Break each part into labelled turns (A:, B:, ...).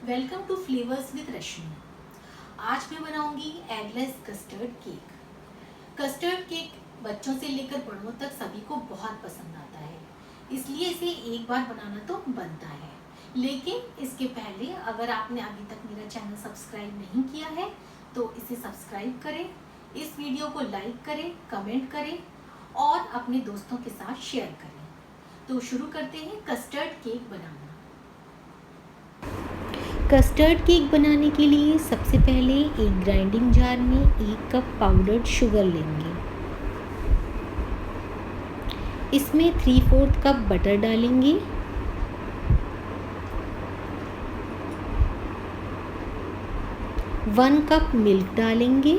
A: Welcome to flavours with रश्मि। आज मैं बनाऊंगी eggless custard cake. Custard cake बच्चों से लेकर बड़ों तक सभी को बहुत पसंद आता है, इसलिए इसे एक बार बनाना तो बनता है। लेकिन इसके पहले अगर आपने अभी तक मेरा चैनल सब्सक्राइब नहीं किया है तो इसे सब्सक्राइब करें, इस वीडियो को लाइक करें, कमेंट करें और अपने दोस्तों के साथ शेयर करें। तो शुरू करते हैं कस्टर्ड केक बनाना।
B: कस्टर्ड केक बनाने के लिए सबसे पहले एक ग्राइंडिंग जार में 1 कप पाउडर्ड शुगर लेंगे। इसमें 3/4 कप बटर डालेंगे। वन कप मिल्क डालेंगे।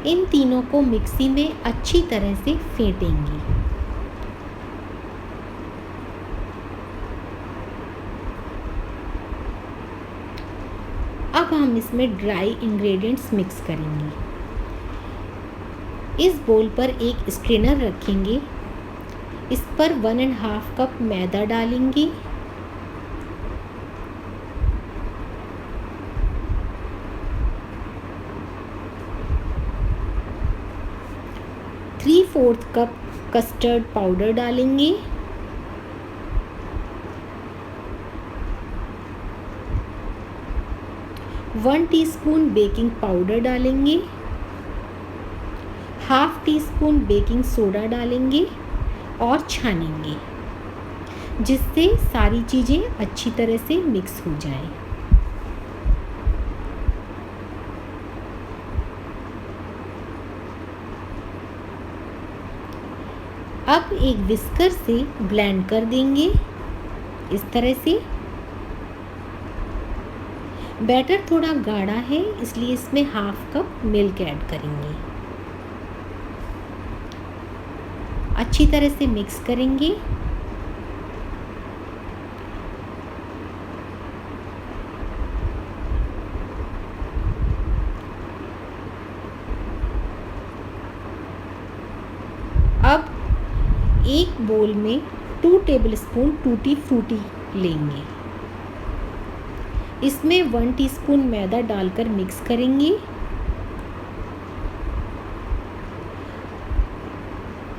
B: इन तीनों को मिक्सी में अच्छी तरह से फेंटेंगे। अब हम इसमें ड्राई इंग्रेडिएंट्स मिक्स करेंगे। इस बोल पर एक स्ट्रेनर रखेंगे। इस पर 1.5 कप मैदा डालेंगे। Three fourth cup custard powder डालेंगे। वन टीस्पून बेकिंग पाउडर डालेंगे। Half tea spoon baking soda डालेंगे और छानेंगे, जिससे सारी चीज़ें अच्छी तरह से मिक्स हो जाएं। अब एक विस्कर से ब्लेंड कर देंगे इस तरह से। बैटर थोड़ा गाढ़ा है, इसलिए इसमें हाफ कप मिल्क ऐड करेंगे। अच्छी तरह से मिक्स करेंगे। अब एक बोल में 2 टेबलस्पून टूटी फ्रूटी लेंगे। इसमें 1 टीस्पून मैदा डालकर मिक्स करेंगे।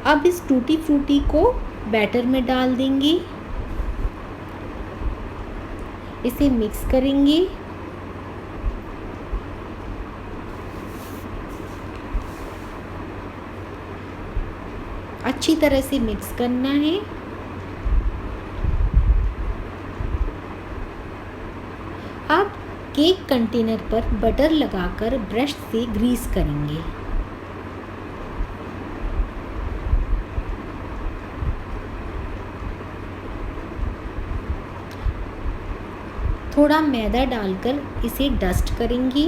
B: अब इस टूटी फ्रूटी को बैटर में डाल देंगे। इसे मिक्स करेंगे। अच्छी तरह से मिक्स करना है। अब केक कंटेनर पर बटर लगाकर ब्रश से ग्रीस करेंगे। थोड़ा मैदा डालकर इसे डस्ट करेंगे।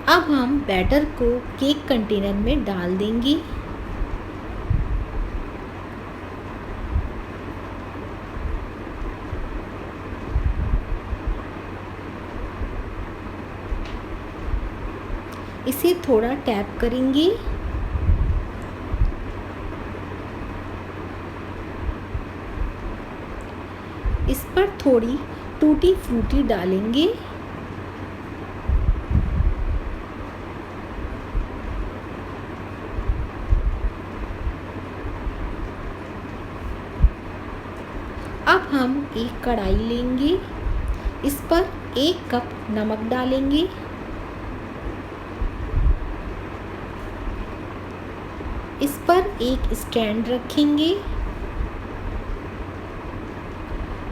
B: अब हम बैटर को केक कंटेनर में डाल देंगे। इसे थोड़ा टैप करेंगे। इस पर थोड़ी टूटी फ्रूटी डालेंगे। अब हम एक कढ़ाई लेंगे। इस पर 1 कप नमक डालेंगे। इस पर एक स्टैंड रखेंगे।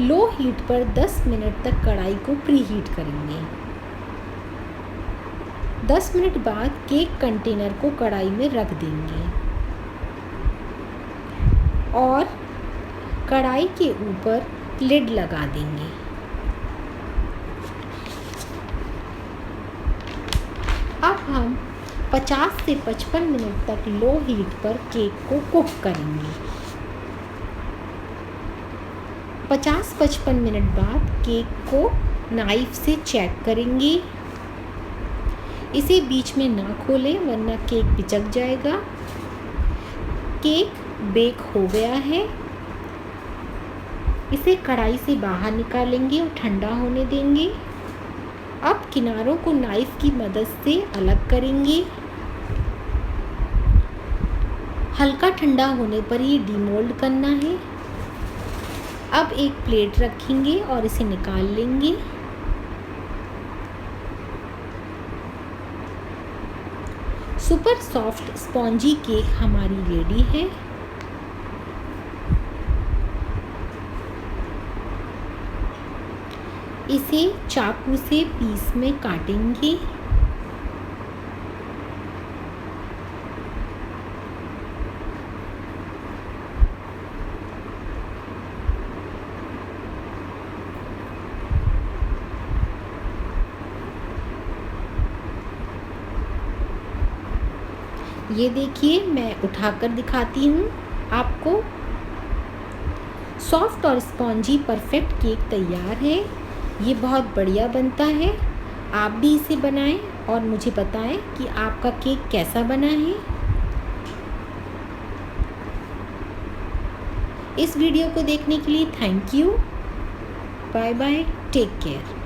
B: लो हीट पर 10 मिनट तक कढ़ाई को प्री हीट करेंगे। 10 मिनट बाद केक कंटेनर को कढ़ाई में रख देंगे और कढ़ाई के ऊपर लिड लगा देंगे। अब हम 50 से 55 मिनट तक लो हीट पर केक को कुक करेंगे। 50-55 मिनट बाद केक को नाइफ से चेक करेंगे। इसे बीच में ना खोलें वरना केक पिचक जाएगा। केक बेक हो गया है। इसे कढ़ाई से बाहर निकालेंगे और ठंडा होने देंगे। अब किनारों को नाइफ की मदद से अलग करेंगे। हल्का ठंडा होने पर ये डीमोल्ड करना है। अब एक प्लेट रखेंगे और इसे निकाल लेंगे। सुपर सॉफ्ट स्पॉन्जी केक हमारी रेडी है। इसे चाकू से पीस में काटेंगे। ये देखिए, मैं उठाकर दिखाती हूँ आपको। सॉफ्ट और स्पॉन्जी परफेक्ट केक तैयार है। ये बहुत बढ़िया बनता है। आप भी इसे बनाएं और मुझे बताएं कि आपका केक कैसा बना है। इस वीडियो को देखने के लिए thank you. Bye bye, take care.